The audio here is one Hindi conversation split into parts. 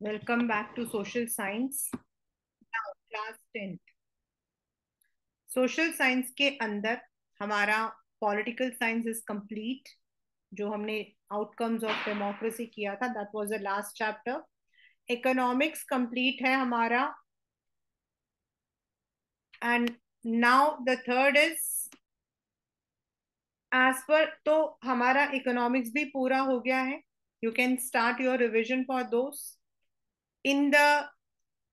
Welcome back to Social Science. Now, class 10th. Social science के अंदर हमारा पॉलिटिकल साइंस इज कंप्लीट. जो हमने आउटकम्स ऑफ डेमोक्रेसी किया था, that was the last chapter. Economics complete है हमारा. And now the third is as per. तो हमारा इकोनॉमिक्स भी पूरा हो गया है. You can start your revision for those. In the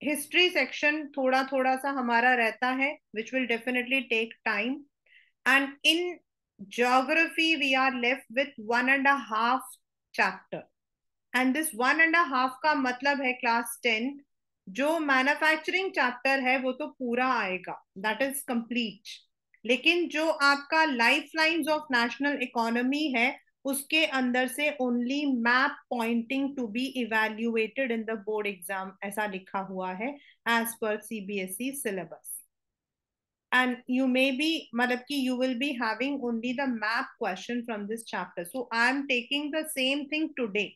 history section थोड़ा थोड़ा सा हमारा रहता है, which will definitely take time. And in geography, we are left with 1.5 chapter. And this 1.5 का मतलब है class 10. जो मैन्युफैक्चरिंग चैप्टर है वो तो पूरा आएगा, दैट इज कंप्लीट. लेकिन जो आपका life lines of national economy है, उसके अंदर से only map pointing to be evaluated in the board exam ऐसा लिखा हुआ है as per CBSE syllabus. And you may be matlab ki you will be having only the map question from this chapter. So I am taking the same thing today.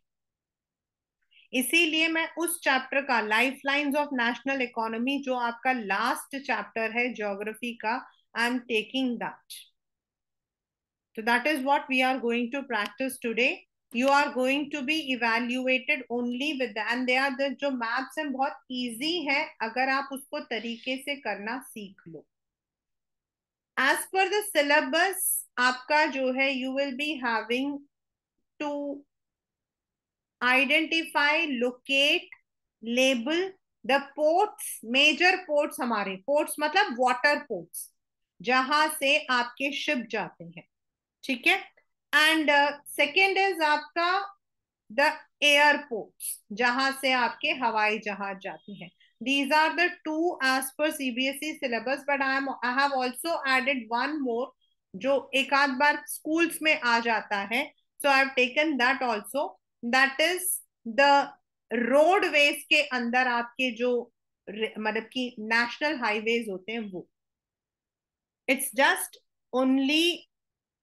इसीलिए मैं उस चैप्टर का life lines of national economy, जो आपका लास्ट चैप्टर है ज्योग्राफी का, I am taking that. So that is what we are going to practice today. You are going to be evaluated only with the, and they are the जो maps हैं बहुत easy है अगर आप उसको तरीके से करना सीख लो. As per the syllabus, आपका जो है you will be having to identify, locate, label the ports, major ports. हमारे ports मतलब water ports, जहां से आपके शिप जाते हैं. ठीक है. एंड सेकेंड इज आपका द एयरपोर्ट्स, जहां से आपके हवाई जहाज जाते हैं. These are the two as per CBSE syllabus, but I have also added one more जो एक आध बार schools में आ जाता है. So I have taken that also. That is the roadways के अंदर आपके जो मतलब कि national highways होते हैं वो. It's just only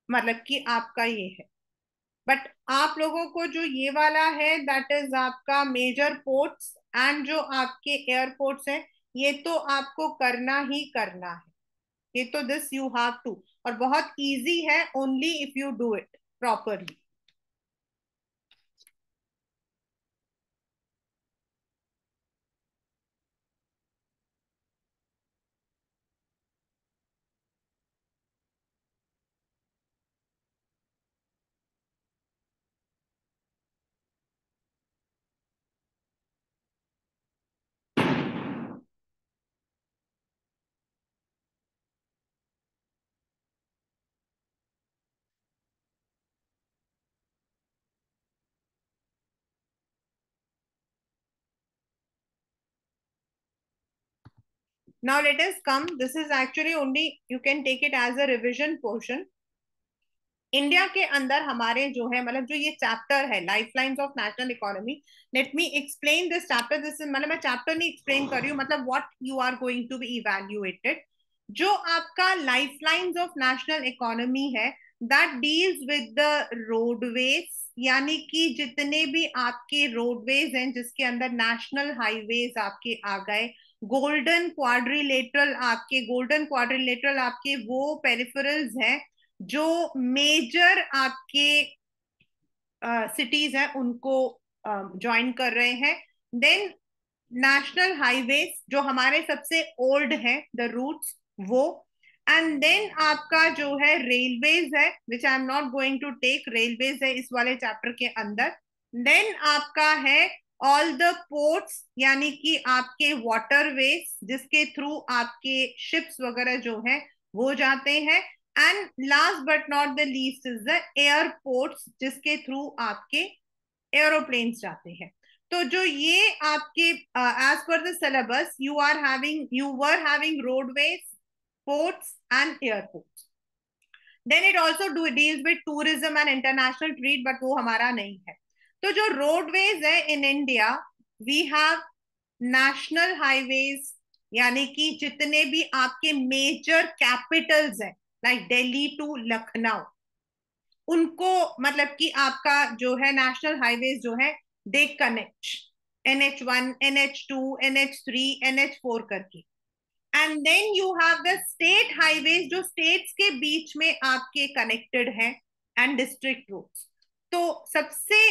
मतलब कि आपका ये है. बट आप लोगों को जो ये वाला है दैट इज आपका मेजर पोर्ट्स. एंड जो आपके एयरपोर्ट्स हैं, ये तो आपको करना ही करना है. ये तो दिस यू हैव टू, और बहुत इजी है only if you do it properly. Now let us come. This is actually only you can take it as a revision portion. India के अंदर हमारे जो है मतलब जो ये चैप्टर है life lines of national economy. Let me explain this chapter. This मतलब मैं चैप्टर नहीं एक्सप्लेन कर रही हूँ, मतलब what you are going to be evaluated. जो आपका life lines of national economy है, that deals with the roadways, यानी कि जितने भी आपके रोडवेज हैं जिसके अंदर नेशनल हाईवेज आपके आ गए. गोल्डन क्वाड्रिलेटरल आपके वो पेरिफेरल्स हैं जो मेजर आपके सिटीज हैं उनको ज्वाइन कर रहे हैं. देन नेशनल हाईवेज जो हमारे सबसे ओल्ड हैं, द रूट्स वो. एंड देन आपका जो है रेलवेज है, which I am not going to take. Railways है इस वाले चैप्टर के अंदर. देन आपका है ऑल द पोर्ट्स, यानी कि आपके वाटरवेज जिसके थ्रू आपके शिप्स वगैरह जो हैं वो जाते हैं. And last but not the least is the airports, जिसके थ्रू आपके एरोप्लेन्स जाते हैं. तो जो ये आपके as per the syllabus you were having roadways, ports and airports. Then it also deals with tourism and international trade, but वो हमारा नहीं है. तो जो roadways है in India, we have national highways, यानी कि जितने भी आपके major capitals हैं like Delhi to लखनऊ, उनको मतलब कि आपका जो है national highways जो है they connect. NH1, NH2, NH3, NH4 करके। And then you have the state highways जो स्टेट्स के बीच में आपके कनेक्टेड है, एंड डिस्ट्रिक्ट रोड्स। तो सबसे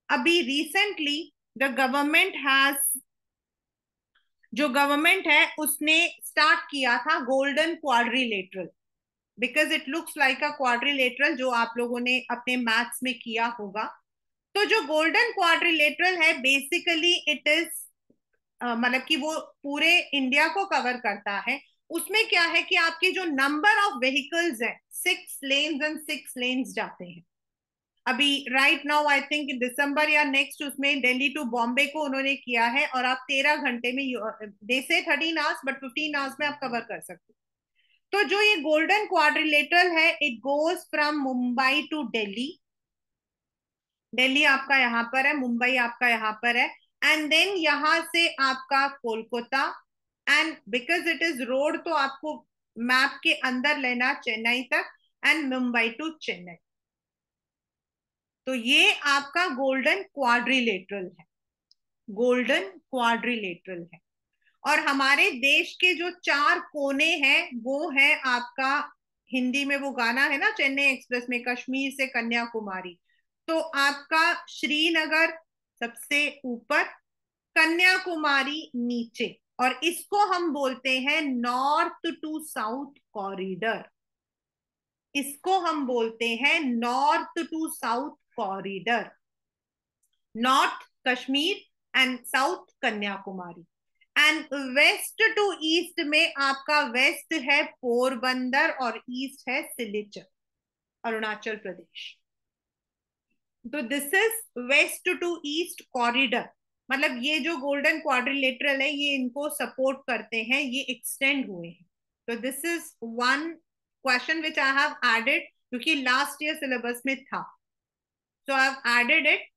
अभी रिसेंटली द गवर्नमेंट हैज, जो गवर्नमेंट है उसने स्टार्ट किया था golden quadrilateral, because it looks like a quadrilateral, जो आप लोगों ने अपने मैथ्स में किया होगा। तो जो गोल्डन क्वाड्रिलेटरल है बेसिकली इट इज, मतलब कि वो पूरे इंडिया को कवर करता है। उसमें क्या है कि आपके जो नंबर ऑफ व्हीकल्स है, 6 लेन्स एंड 6 लेन्स जाते हैं। अभी राइट नाउ आई थिंक दिसंबर या नेक्स्ट उसमें दिल्ली टू बॉम्बे को उन्होंने किया है, और आप 13 घंटे में, दे से 13 आवर्स बट 15 आवर्स में आप कवर कर सकते हो। तो जो ये गोल्डन क्वाड्रिलेटरल है, it goes from Mumbai to Delhi. Delhi आपका यहाँ पर है, मुंबई आपका यहाँ पर है, एंड देन यहां से आपका Kolkata, and because it is road तो आपको मैप के अंदर लेना चेन्नई तक, एंड मुंबई टू चेन्नई। तो ये आपका गोल्डन क्वाड्रिलेटरल है, गोल्डन क्वाड्रिलेटरल है। और हमारे देश के जो 4 कोने हैं वो है आपका, हिंदी में वो गाना है ना चेन्नई एक्सप्रेस में, कश्मीर से कन्याकुमारी। तो आपका श्रीनगर सबसे ऊपर, कन्याकुमारी नीचे, और इसको हम बोलते हैं नॉर्थ टू साउथ कॉरिडोर। इसको हम बोलते हैं north to south corridor. North Kashmir and south Kanyakumari, and west to east में आपका वेस्ट है पोरबंदर और ईस्ट है सिलिचर, अरुणाचल प्रदेश। तो this is west to east corridor. मतलब ये जो गोल्डन क्वाड्रिलेटरल है ये इनको सपोर्ट करते हैं, ये एक्सटेंड हुए हैं। तो this is one question which I have added, क्योंकि लास्ट ईयर सिलेबस में था, so I have added it.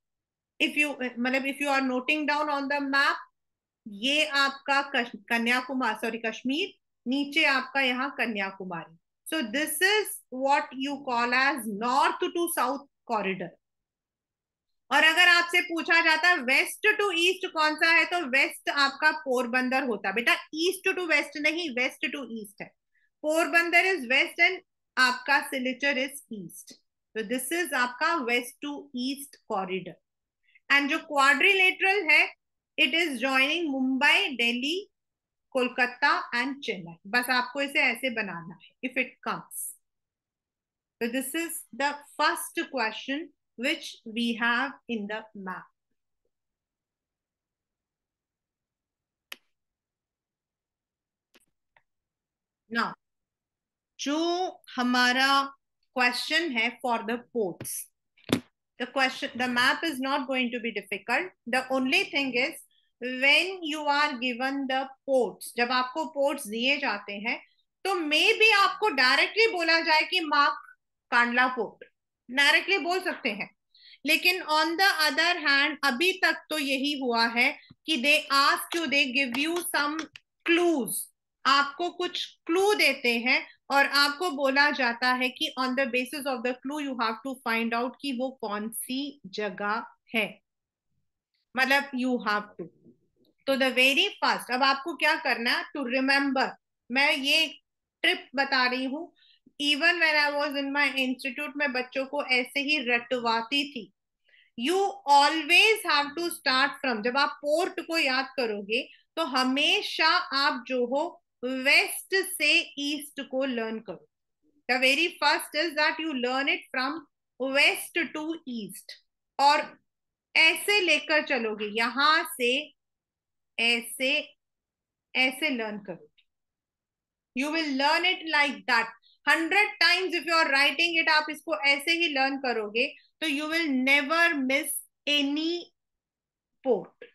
If you, मतलब if you are noting down on the map, ये आपका कन्याकुमारी, सॉरी कश्मीर, नीचे आपका यहाँ Kanyakumari. So this is what you call as north to south corridor. और अगर आपसे पूछा जाता वेस्ट टू ईस्ट कौन सा है, तो वेस्ट आपका पोरबंदर होता बेटा, ईस्ट टू वेस्ट नहीं, वेस्ट टू ईस्ट है। पोरबंदर इज वेस्ट एंड आपका सिलिचर इज ईस्ट। तो दिस इज आपका west to east corridor. And जो क्वाड्रिलेटरल है, it is joining Mumbai, Delhi, Kolkata and Chennai. बस आपको इसे ऐसे बनाना है if it comes. So this is the first question which we have in the map. Now, जो हमारा question है for the ports. The map is not going to be difficult. The only thing is when you are given the ports, जब आपको ports दिए जाते हैं, तो मे बी आपको डायरेक्टली बोला जाए कि मार्क कांडला पोर्ट, डायरेक्टली बोल सकते हैं। लेकिन ऑन द अदर हैंड अभी तक तो यही हुआ है कि they ask you, they give you some clues, आपको कुछ क्लू देते हैं, और आपको बोला जाता है कि on the basis of the clue you have to find out कि वो कौन सी जगह है, मतलब यू हैव टू। तो द वेरी फर्स्ट, अब आपको क्या करना है टू रिमेम्बर, मैं ये ट्रिप बता रही हूँ, even when I was in my institute में बच्चों को ऐसे ही रटवाती थी। You always have to start from, जब आप पोर्ट को याद करोगे तो हमेशा आप जो हो वेस्ट से ईस्ट को लर्न करो। The very first is that you learn it from west to east, और ऐसे लेकर चलोगे, यहां से ऐसे ऐसे लर्न करोगे। You will learn it like that 100 times. If you are writing it, आप इसको ऐसे ही लर्न करोगे, तो you will never miss any port,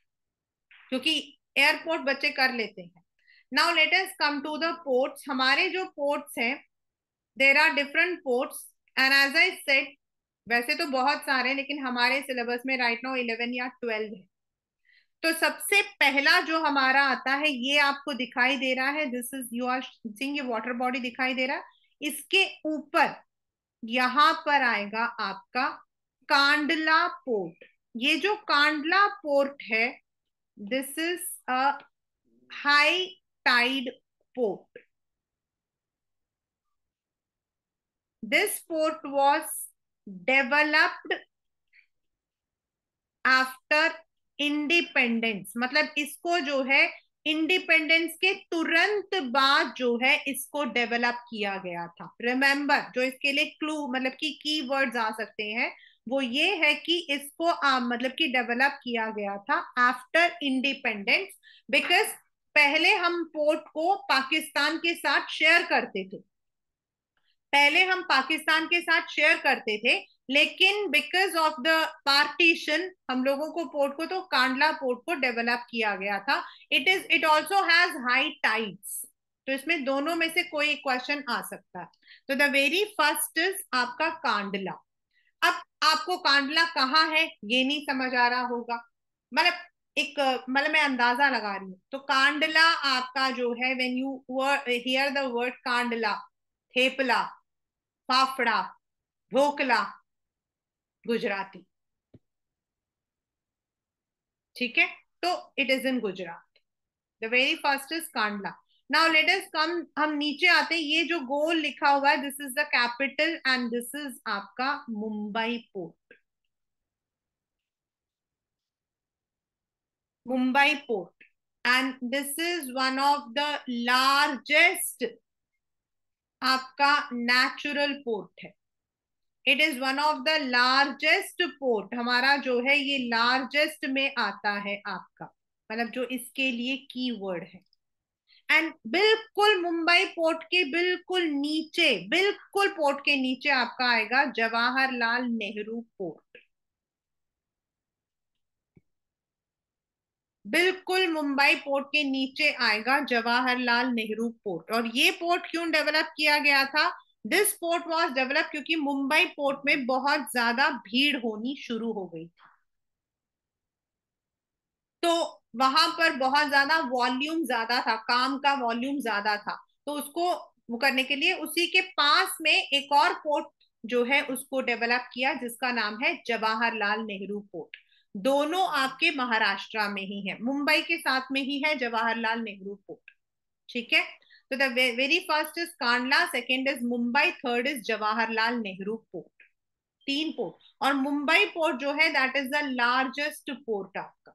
क्योंकि एयरपोर्ट बच्चे कर लेते हैं। Now let us come to the ports. हमारे जो पोर्ट्स हैं, there are different ports, and as I said, वैसे तो बहुत सारे, लेकिन हमारे सिलेबस में राइट नाउ 11 या 12 है। तो सबसे पहला जो हमारा आता है, ये आपको दिखाई दे रहा है, this is, you are seeing, ये वाटर बॉडी दिखाई दे रहा है, इसके ऊपर यहां पर आएगा आपका कांडला पोर्ट। ये जो कांडला पोर्ट है, this is a high tide port. This port was developed after independence. मतलब इसको जो है इंडिपेंडेंस के तुरंत बाद जो है इसको डेवलप किया गया था. रिमेंबर, जो इसके लिए क्लू मतलब कि की वर्ड्स आ सकते हैं वो ये है कि इसको मतलब कि डेवलप किया गया था आफ्टर इंडिपेंडेंस. बिकॉज पहले हम पोर्ट को पाकिस्तान के साथ शेयर करते थे. पहले हम पाकिस्तान के साथ शेयर करते थे, लेकिन बिकॉज ऑफ द पार्टीशन हम लोगों को पोर्ट को तो कांडला पोर्ट को डेवलप किया गया था. It also has high tides. तो इसमें दोनों में से कोई क्वेश्चन आ सकता है. तो द वेरी फर्स्ट इज आपका कांडला. अब आपको कांडला कहाँ है ये नहीं समझ आ रहा होगा. मतलब एक मतलब मैं अंदाजा लगा रही हूँ. तो कांडला आपका जो है when you hear the word Kandla, thepla, fafda, dhokla, Gujarati. ठीक है. तो it is in Gujarat. The very first is Kandla. Now let us come, हम नीचे आते हैं. ये जो गोल लिखा हुआ है this is the capital and this is आपका Mumbai port. Mumbai port. And this is one of the largest आपका नेचुरल पोर्ट है. It is one of the largest port. हमारा जो है ये लार्जेस्ट में आता है आपका, मतलब जो इसके लिए कीवर्ड है. एंड बिल्कुल मुंबई पोर्ट के बिल्कुल नीचे, बिल्कुल पोर्ट के नीचे आपका आएगा जवाहरलाल नेहरू पोर्ट. बिल्कुल मुंबई पोर्ट के नीचे आएगा जवाहरलाल नेहरू पोर्ट. और ये पोर्ट क्यों डेवलप किया गया था? दिस पोर्ट वॉज डेवलप क्योंकि मुंबई पोर्ट में बहुत ज्यादा भीड़ होनी शुरू हो गई. तो वहां पर बहुत ज्यादा वॉल्यूम ज्यादा था, काम का वॉल्यूम ज्यादा था. तो उसको वो करने के लिए उसी के पास में एक और पोर्ट जो है उसको डेवलप किया जिसका नाम है जवाहरलाल नेहरू पोर्ट. दोनों आपके महाराष्ट्र में ही है, मुंबई के साथ में ही है जवाहरलाल नेहरू पोर्ट. ठीक है. तो the very first is Kandla, second is Mumbai, third is Jawaharlal Nehru port. तीन पोर्ट. और मुंबई पोर्ट जो है that is the largest port आपका.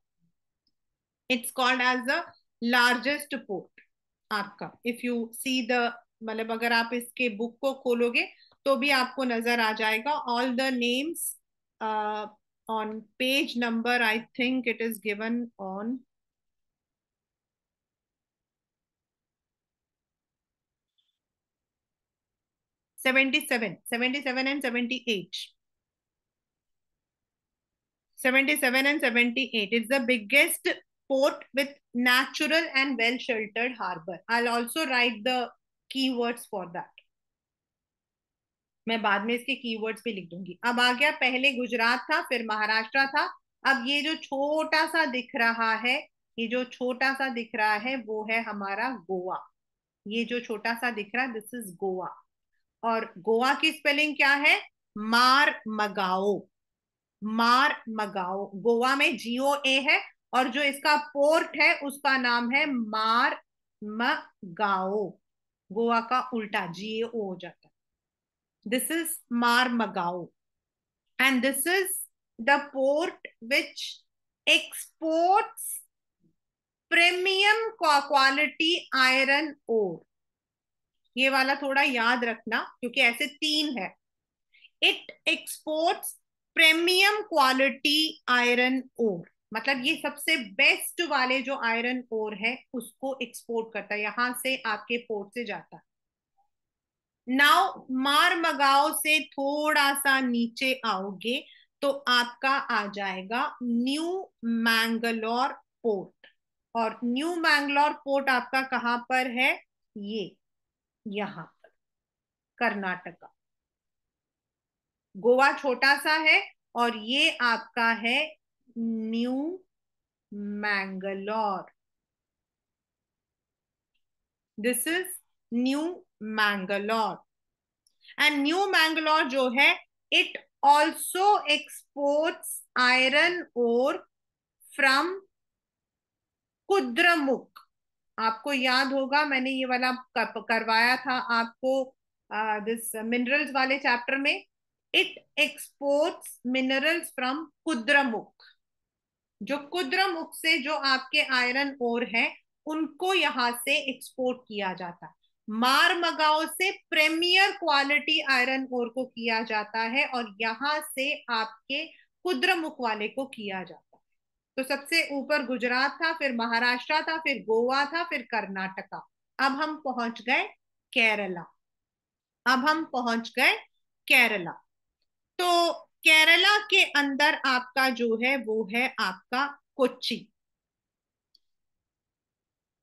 It's called as the largest port आपका. इफ यू सी द, मतलब अगर आप इसके बुक को खोलोगे तो भी आपको नजर आ जाएगा all the names on page number. I think it is given on 77, 77 and 78. 77 and 78. It's the biggest port with natural and well sheltered harbor. I'll also write the keywords for that. मैं बाद में इसके कीवर्ड्स भी लिख दूंगी. अब आ गया, पहले गुजरात था फिर महाराष्ट्र था. अब ये जो छोटा सा दिख रहा है, ये जो छोटा सा दिख रहा है वो है हमारा गोवा. ये जो छोटा सा दिख रहा है दिस इज गोवा. और गोवा की स्पेलिंग क्या है? मार मगाओ. मार मगाओ. गोवा में GOA है. और जो इसका पोर्ट है उसका नाम है मार मगाओ. गोवा का उल्टा GAO हो जाता है. This is Mormugao. and this is the port which exports premium quality iron ore. ये वाला थोड़ा याद रखना क्योंकि ऐसे तीन है. It exports premium quality iron ore, मतलब ये सबसे बेस्ट वाले जो आयरन ओर है उसको एक्सपोर्ट करता है, यहां से आपके पोर्ट से जाता है. नाउ मारमगांव से थोड़ा सा नीचे आओगे तो आपका आ जाएगा न्यू मैंगलोर पोर्ट. और न्यू मैंगलोर पोर्ट आपका कहां पर है? ये यहां पर, कर्नाटका. गोवा छोटा सा है और ये आपका है new Mangalore. This is new Mangalore. And new Mangalore जो है it also exports iron ore from Kudremukh, आपको याद होगा मैंने ये वाला करवाया था आपको दिस मिनरल्स वाले चैप्टर में। It exports minerals from Kudremukh. जो कुद्रमुख से जो आपके आयरन ओर है उनको यहां से एक्सपोर्ट किया जाता है। मारमगांव से प्रीमियर क्वालिटी आयरन ओर को किया जाता है और यहां से आपके कुद्रमुख वाले को किया जाता है। तो सबसे ऊपर गुजरात था, फिर महाराष्ट्र था, फिर गोवा था, फिर कर्नाटका। अब हम पहुंच गए केरला। अब हम पहुंच गए केरला। तो केरला के अंदर आपका जो है वो है आपका कोच्चि।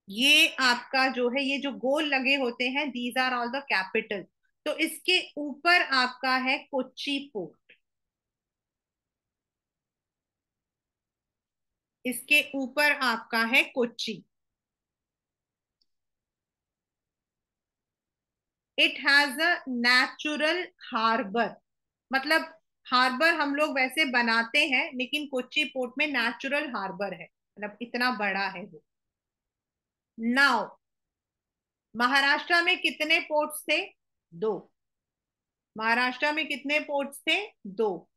ये आपका जो है ये जो गोल लगे होते हैं these are all the capital. तो इसके ऊपर आपका है कोच्चि पोर्ट। इसके ऊपर आपका है Kochi. It has a natural harbour. मतलब हार्बर हम लोग वैसे बनाते हैं लेकिन कोच्चि पोर्ट में नेचुरल हार्बर है, मतलब इतना बड़ा है वो। नाउ महाराष्ट्र में कितने पोर्ट्स थे? दो। महाराष्ट्र में कितने पोर्ट्स थे? दो।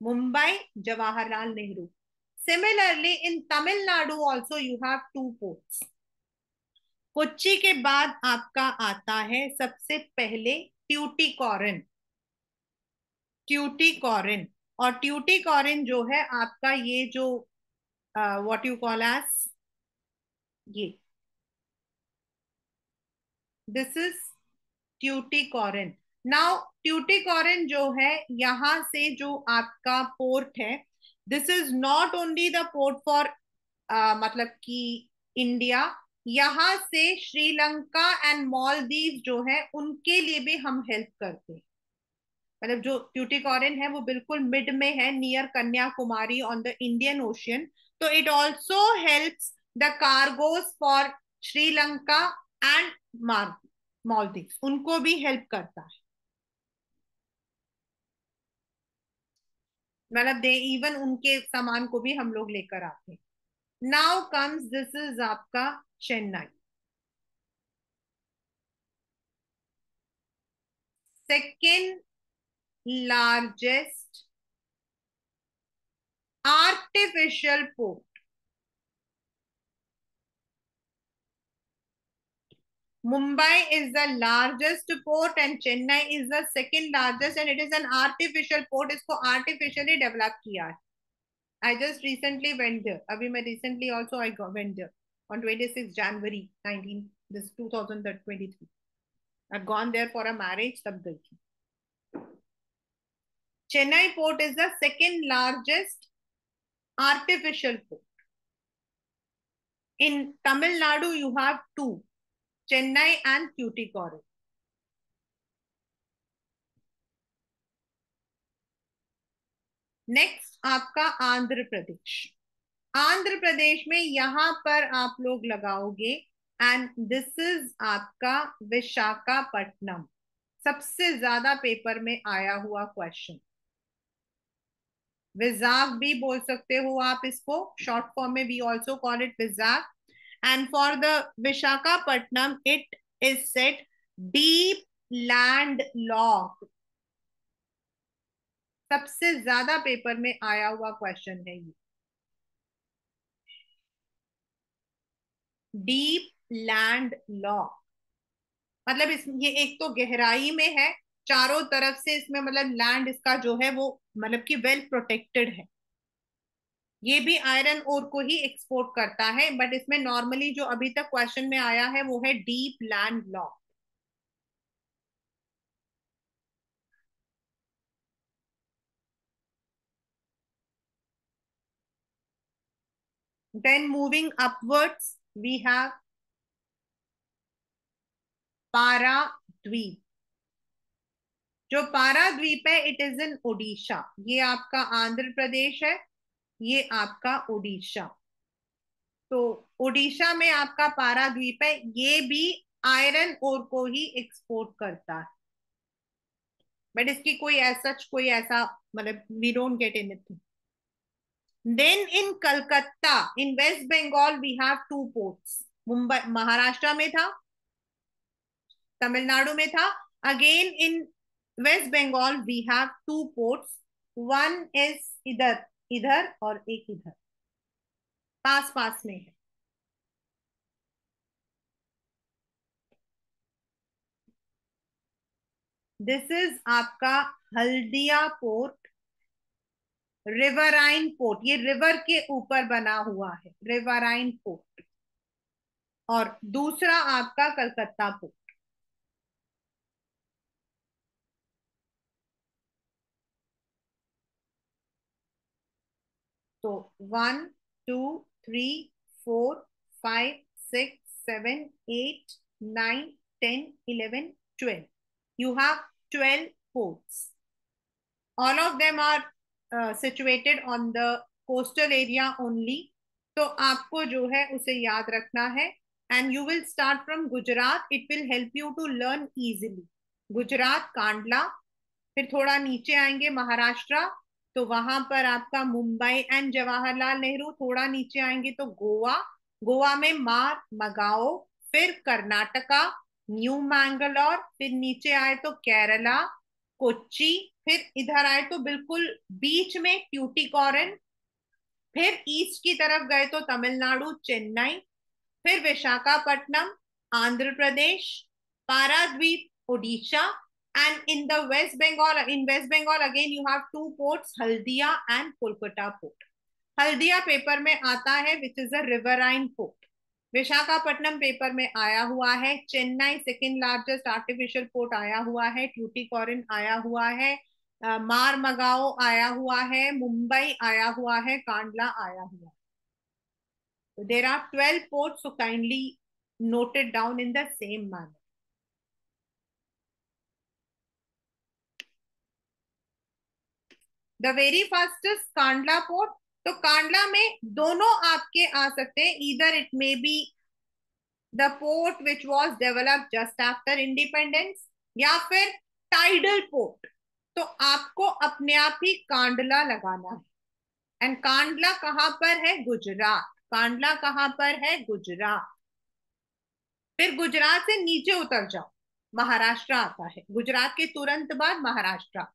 Mumbai, Jawaharlal Nehru. Similarly in Tamil Nadu also you have two ports. Kochi के बाद आपका आता है सबसे पहले ट्यूटिकोरिन। ट्यूटिकोरिन। और ट्यूटिकोरिन जो है आपका ये जो व्हाट यू कॉल एज, ये this is Tuticorin. Now Tuticorin जो है यहां से जो आपका पोर्ट है, this is not only the port for मतलब कि इंडिया। यहां से श्रीलंका एंड मालदीव जो है उनके लिए भी हम हेल्प करते हैं। मतलब जो ट्यूटिकोरिन है वो बिल्कुल मिड में है near Kanyakumari on the Indian Ocean. तो it also helps the cargos for Sri Lanka and Maldives, उनको भी हेल्प करता है। मतलब दे इवन उनके सामान को भी हम लोग लेकर आते हैं। नाउ कम्स दिस इज आपका Chennai. Second largest artificial port. Mumbai is the largest port and Chennai is the second largest and it is an artificial port. इसको artificially develop किया है। I just recently went there. अभी मैं recently also went there on 26 January 19 this 2023. I've gone there for a marriage तब गई थी। Chennai port is the second largest artificial port. In Tamil Nadu you have two, Chennai and Tuticorin. Next आपका आंध्र प्रदेश। आंध्र प्रदेश में यहां पर आप लोग लगाओगे एंड दिस इज आपका विशाखापट्टनम। सबसे ज्यादा पेपर में आया हुआ क्वेश्चन। विजाक भी बोल सकते हो आप इसको, शॉर्ट फॉर्म में we also call it Vizag. And for the Visakhapatnam it is set deep land lock. सबसे ज्यादा पेपर में आया हुआ क्वेश्चन है ये, डीप लैंड लॉक। मतलब इस ये एक तो गहराई में है, चारों तरफ से इसमें मतलब लैंड इसका जो है वो मतलब कि वेल प्रोटेक्टेड है। ये भी आयरन ओर को ही एक्सपोर्ट करता है बट इसमें नॉर्मली जो अभी तक क्वेश्चन में आया है वो है deep land lock. Then moving upwards we have Paradip. जो पाराद्वीप है इट इज इन ओडिशा। ये आपका आंध्र प्रदेश है, ये आपका ओडिशा। तो ओडिशा में आपका पाराद्वीप है, ये भी आयरन ओर को ही एक्सपोर्ट करता है। बट इसकी कोई ऐसा मतलब we don't get anything. Then in Calcutta, in waste Bengal we have two ports. Mumbai Maharashtra में था, तमिलनाडु में था। Again in waste Bengal we have two ports. One is इधर, इधर और एक इधर, पास पास में है। दिस इज आपका हल्दिया पोर्ट, रिवराइन पोर्ट, ये रिवर के ऊपर बना हुआ है, रिवराइन पोर्ट। और दूसरा आपका कलकत्ता पोर्ट। तो 1 2 3 4 5 6 7 8 9 10 11 12, you have 12 ports. All of them are situated on the coastal area only. तो आपको जो है उसे याद रखना है। And you will start from Gujarat, it will help you to learn easily. Gujarat Kandla, फिर थोड़ा नीचे आएंगे महाराष्ट्र, तो वहां पर आपका मुंबई एंड जवाहरलाल नेहरू। थोड़ा नीचे आएंगे तो गोवा, गोवा में मार मगाओ। फिर कर्नाटका, न्यू मैंगलोर। फिर नीचे आए तो केरला, कोच्चि। फिर इधर आए तो बिल्कुल बीच में ट्यूटिकोरिन। फिर ईस्ट की तरफ गए तो तमिलनाडु, चेन्नई। फिर Visakhapatnam, Andhra Pradesh. Paradip, Odisha. And in the West Bengal, in waste Bengal again you have two ports, Haldia and Kolkata port. Haldia paper में आता है which is a riverine port. Visakhapatnam paper में आया हुआ है। Chennai second largest artificial port आया हुआ है। ट्यूटिकोरिन आया हुआ है। मार मगाओ आया हुआ है। मुंबई आया हुआ है। कांडला आया हुआ है। So there are 12 ports, so kindly note it down in the same manner. The very first is Kandla port. तो कांडला में दोनों आपके आ सकते हैं, either it may be the port which was developed just after independence, या फिर टाइडल पोर्ट। तो आपको अपने आप ही कांडला लगाना है। एंड कांडला कहां पर है? गुजरात। कांडला कहां पर है? गुजरात। फिर गुजरात से नीचे उतर जाओ, महाराष्ट्र आता है। गुजरात के तुरंत बाद महाराष्ट्र।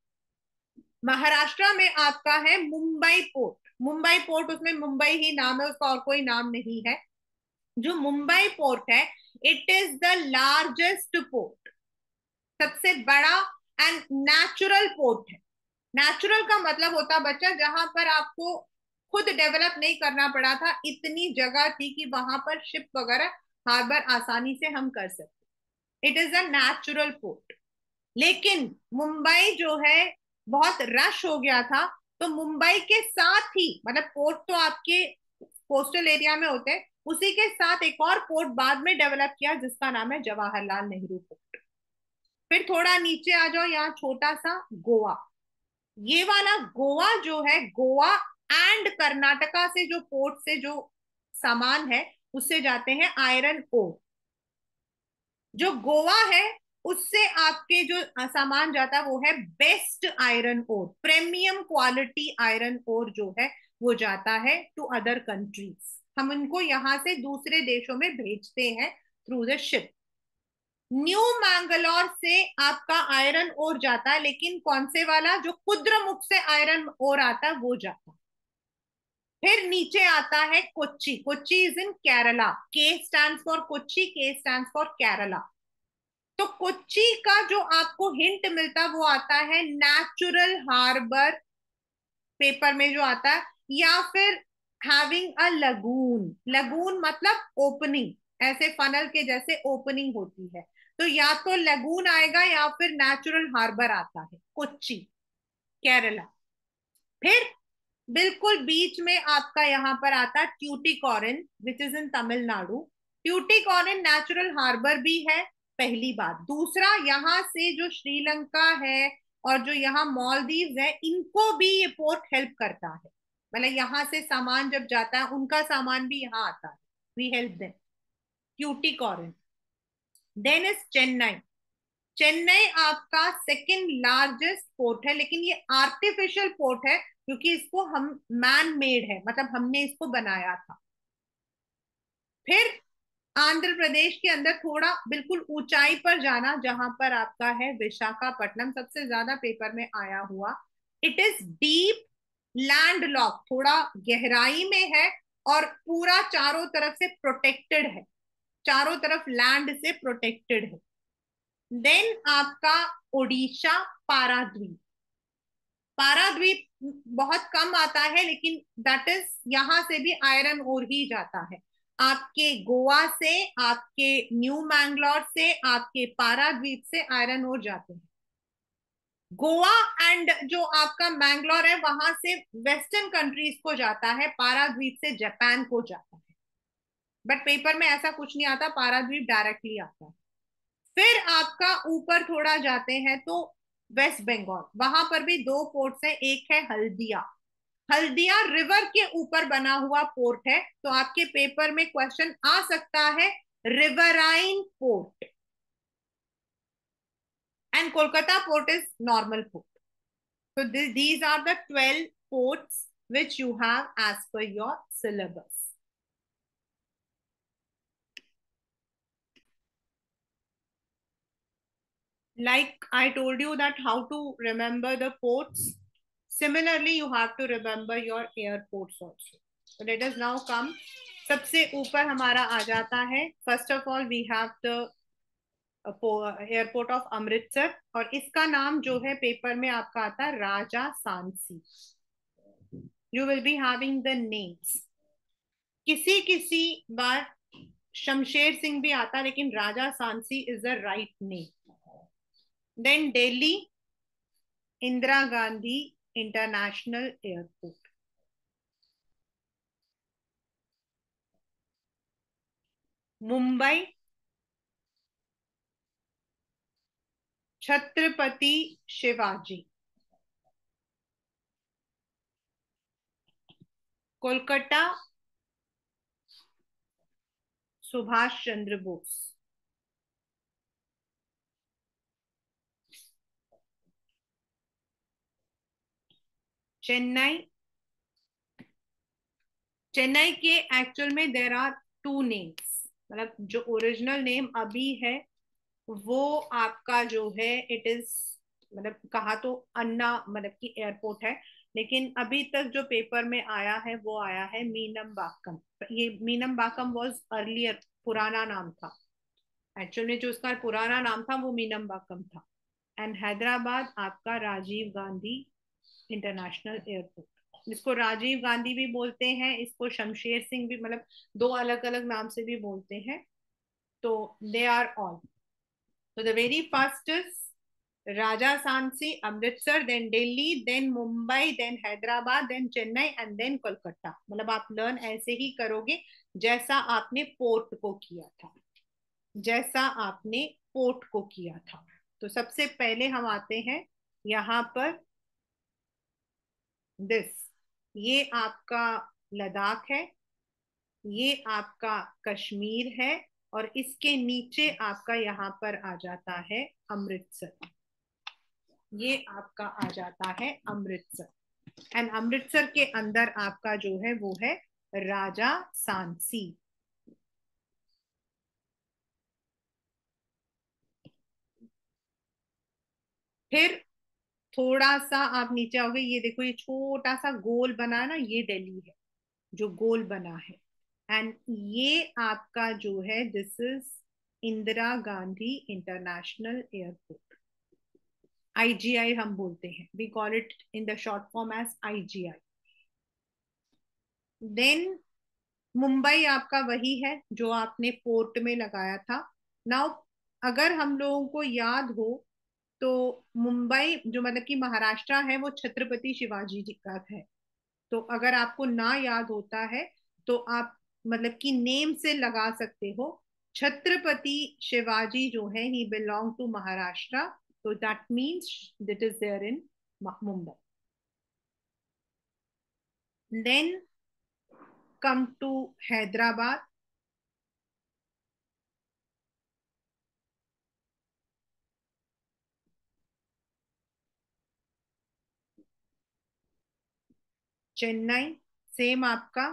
महाराष्ट्र में आपका है मुंबई पोर्ट। मुंबई पोर्ट, उसमें मुंबई ही नाम है, उसका और कोई नाम नहीं है। जो मुंबई पोर्ट है, it is the largest port, सबसे बड़ा एंड नेचुरल पोर्ट है। नेचुरल का मतलब होता बच्चा जहां पर आपको खुद डेवलप नहीं करना पड़ा था, इतनी जगह थी कि वहां पर शिप वगैरह हार्बर आसानी से हम कर सकते। It is a natural port. लेकिन मुंबई जो है बहुत रश हो गया था, तो मुंबई के साथ ही, मतलब पोर्ट तो आपके कोस्टल एरिया में होते हैं, उसी के साथ एक और पोर्ट बाद में डेवलप किया जिसका नाम है जवाहरलाल नेहरू पोर्ट। फिर थोड़ा नीचे आ जाओ, यहाँ छोटा सा गोवा। ये वाला गोवा जो है, गोवा एंड कर्नाटका से जो पोर्ट से जो सामान है उससे जाते हैं आयरन ओर। जो गोवा है उससे आपके जो सामान जाता है वो है best iron ore, premium quality iron ore जो है वो जाता है टू अदर कंट्रीज। हम इनको यहां से दूसरे देशों में भेजते हैं through the ship. New Mangalore से आपका आयरन ओर जाता है, लेकिन कौन से वाला? जो कुद्रमुख से आयरन ओर आता है वो जाता है। फिर नीचे आता है Kochi. Kochi is in Kerala. K stands for Kochi, के स्टैंड्स फॉर केरला। तो कोच्चि का जो आपको हिंट मिलता वो आता है नेचुरल हार्बर पेपर में जो आता है, या फिर हैविंग अ लगून। लगून मतलब ओपनिंग, ऐसे फनल के जैसे ओपनिंग होती है। तो या तो लगून आएगा या फिर नेचुरल हार्बर आता है कोच्चि, केरला। फिर बिल्कुल बीच में आपका यहाँ पर आता है Tuticorin which is in Tamil Nadu. Tuticorin natural harbour भी है, पहली बात। दूसरा, यहाँ से जो श्रीलंका है और जो यहाँ मालदीव है, इनको भी ये पोर्ट हेल्प करता है। मतलब यहाँ से सामान जब जाता है उनका सामान भी यहाँ आता है। We help them. Tuticorin. Then is Chennai. Chennai आपका सेकंड लार्जेस्ट पोर्ट है, लेकिन ये आर्टिफिशियल पोर्ट है क्योंकि इसको हम मैन मेड है, मतलब हमने इसको बनाया था। फिर आंध्र प्रदेश के अंदर थोड़ा बिल्कुल ऊंचाई पर जाना, जहां पर आपका है विशाखापट्टनम, सबसे ज्यादा पेपर में आया हुआ। It is deep land lock, थोड़ा गहराई में है और पूरा चारों तरफ से प्रोटेक्टेड है, चारों तरफ लैंड से प्रोटेक्टेड है। देन आपका ओडिशा पाराद्वीप। पाराद्वीप बहुत कम आता है, लेकिन दैट इज, यहां से भी आयरन ओर ही जाता है। आपके गोवा से, आपके न्यू मैंगलोर से, आपके पाराद्वीप से आयरन ओर जाते हैं। गोवा एंड जो आपका मैंगलोर है वहां से वेस्टर्न कंट्रीज को जाता है, पाराद्वीप से जापान को जाता है। बट पेपर में ऐसा कुछ नहीं आता, पाराद्वीप डायरेक्टली आता है। फिर आपका ऊपर थोड़ा जाते हैं तो वेस्ट बंगाल, वहां पर भी दो पोर्ट्स हैं, एक है हल्दिया। हल्दिया रिवर के ऊपर बना हुआ पोर्ट है, तो आपके पेपर में क्वेश्चन आ सकता है riverine port. And Kolkata port is normal port. So these are the 12 ports which you have as per your syllabus. Like I told you that how to remember the ports. Similarly, you have to remember your airports also. So let us now come. सबसे ऊपर हमारा आ जाता है, first of all we have the airport of Amritsar, और इसका नाम जो है पेपर में आपका आता है Raja Sansi. You will be having the names. किसी किसी बार शमशेर सिंह भी आता, लेकिन Raja Sansi is the right name. Then Delhi Indira Gandhi international airport. Mumbai Chhatrapati Shivaji. Kolkata Subhash Chandra Bose. Chennai, Chennai के एक्चुअल में देर आर टू नेम्स, मतलब जो ओरिजिनल नेम अभी है वो आपका जो है इट इज, मतलब कहा तो अन्ना मतलब कि एयरपोर्ट है, लेकिन अभी तक जो पेपर में आया है वो आया है मीनम बाकम। ये मीनम बाकम वॉज अर्लियर, पुराना नाम था। एक्चुअल में जो उसका पुराना नाम था वो मीनम बाकम था। एंड हैदराबाद आपका राजीव गांधी इंटरनेशनल एयरपोर्ट। इसको राजीव गांधी भी बोलते हैं, इसको शमशेर सिंह भी, मतलब दो अलग अलग नाम से भी बोलते हैं। तो दे आर ऑल। तो the very first is Raja Sansi Amritsar, then Delhi, then Mumbai, then Hyderabad, then Chennai and then Kolkata. मतलब आप लर्न ऐसे ही करोगे जैसा आपने पोर्ट को किया था, जैसा आपने पोर्ट को किया था। तो सबसे पहले हम आते हैं यहाँ पर दिस, ये आपका लद्दाख है, ये आपका कश्मीर है, और इसके नीचे आपका यहाँ पर आ जाता है अमृतसर। ये आपका आ जाता है अमृतसर। एंड अमृतसर के अंदर आपका जो है वो है राजा सांसी। फिर थोड़ा सा आप नीचे आओगे, ये देखो ये छोटा सा गोल बना है ना, ये दिल्ली है जो गोल बना है। एंड ये आपका जो है this is Indira Gandhi international airport. IGI हम बोलते हैं, we call it in the short form as IGI. Then Mumbai आपका वही है जो आपने पोर्ट में लगाया था। नाउ अगर हम लोगों को याद हो तो मुंबई जो मतलब कि महाराष्ट्र है वो छत्रपति शिवाजी जी का है। तो अगर आपको ना याद होता है तो आप मतलब कि नेम से लगा सकते हो, छत्रपति शिवाजी जो है ही बिलोंग टू महाराष्ट्र, तो that means it is there in Mumbai. Then come to Hyderabad. Chennai same आपका।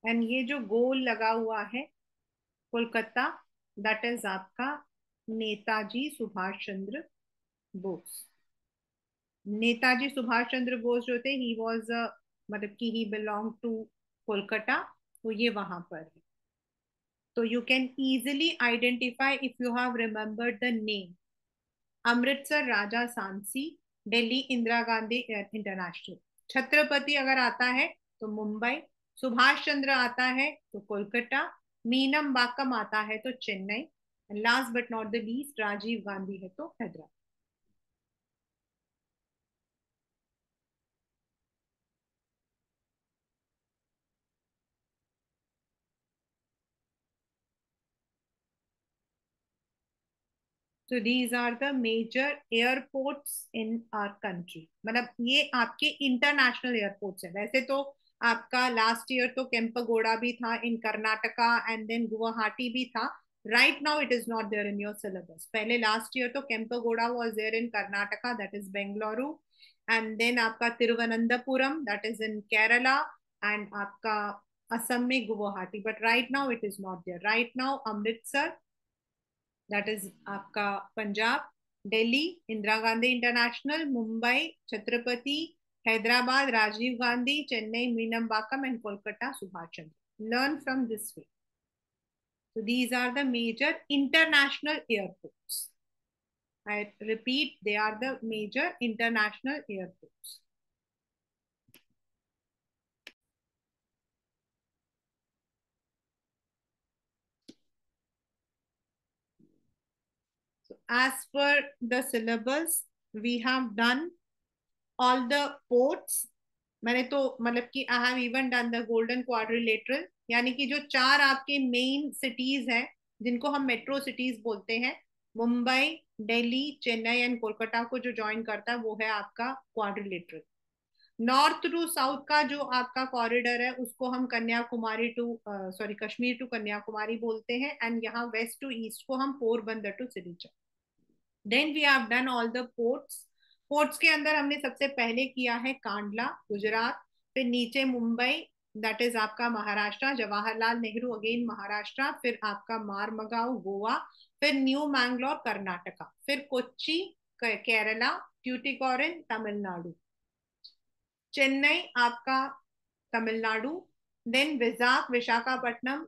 एंड ये जो गोल लगा हुआ है कोलकाता, दैट इज आपका नेताजी सुभाष चंद्र बोस। नेताजी सुभाष चंद्र बोस जो थे, ही वॉज मतलब कि ही बिलोंग टू कोलकाता, तो ये वहां पर है। तो you can easily identify if you have remembered the name. Amritsar Raja Sansi, Delhi Indira Gandhi international. Chhatrapati अगर आता है तो मुंबई, सुभाष चंद्र आता है तो कोलकाता, मीनम बाकम आता है तो Chennai, last but not the least Rajiv Gandhi है तो Hyderabad. So these are the major airports in our country। मतलब ये आपके इंटरनेशनल एयरपोर्ट्स है। वैसे तो आपका लास्ट ईयर तो केम्पगोड़ा भी था in Karnataka, and then Guwahati भी था। Right now it is not there in your syllabus. पहले लास्ट ईयर तो Kempegowda was there in Karnataka, that is Bengaluru, and then आपका Thiruvananthapuram, that is in Kerala, and आपका असम में Guwahati. But right now it is not there. Right now Amritsar, that is आपका Punjab, Delhi Indira Gandhi international, Mumbai Chhatrapati, Hyderabad Rajiv Gandhi, Chennai मीनमबाकम, and Kolkata Subhash Chandra. Learn from this way. So these are the major international airports. I repeat, they are the major international airports. So as per the syllabus, we have done all the ports। मैंने तो मतलब कि I have even done the golden quadrilateral, यानी कि जो चार आपके मेन सिटीज हैं जिनको हम मेट्रो सिटीज बोलते हैं, मुंबई, दिल्ली, चेन्नई एंड कोलकाता को जो ज्वाइन करता है वो है आपका क्वाड्रिलेटरल। नॉर्थ टू साउथ का जो आपका कॉरिडोर है उसको हम Kanyakumari to sorry Kashmir to Kanyakumari बोलते हैं, एंड यहाँ वेस्ट टू ईस्ट को हम Porbandar to Silchar. Then we have done all the ports. Ports के अंदर हमने सबसे पहले किया है कांडला गुजरात, फिर नीचे मुंबई, दैट इज आपका महाराष्ट्र, जवाहरलाल नेहरू अगेन महाराष्ट्र, फिर आपका मारमगांव गोवा, फिर न्यू मैंगलोर कर्नाटका, फिर कोच्चि केरला, ट्यूटिकोरिन तमिलनाडु, चेन्नई आपका तमिलनाडु, देन विजाख विशाखापट्टनम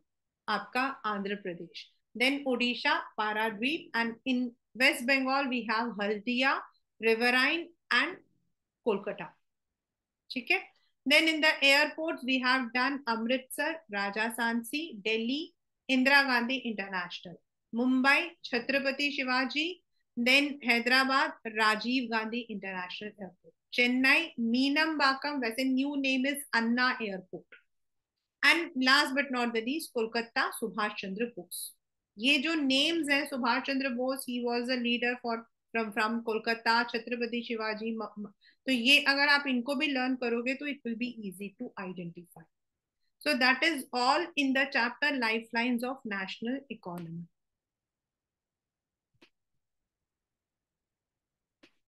आपका Andhra Pradesh, then Odisha Paradip, and in waste Bengal we have Haldia, riverine and Kolkata. ठीक है। Then in the airports we have done Amritsar Raja Sansi, Delhi Indira Gandhi international, Mumbai Chhatrapati Shivaji, then Hyderabad Rajiv Gandhi international airport, Chennai Meenambakkam, वैसे new name is Anna airport, and last but not the least Kolkata Subhash Chandra Bose. ये जो नेम्स हैं, Subhash Chandra Bose he was a leader for from Kolkata, Chhatrapati Shivaji तो ये अगर आप इनको भी लर्न करोगे तो it will be easy to identify. So that is all in the chapter Lifelines of National Economy.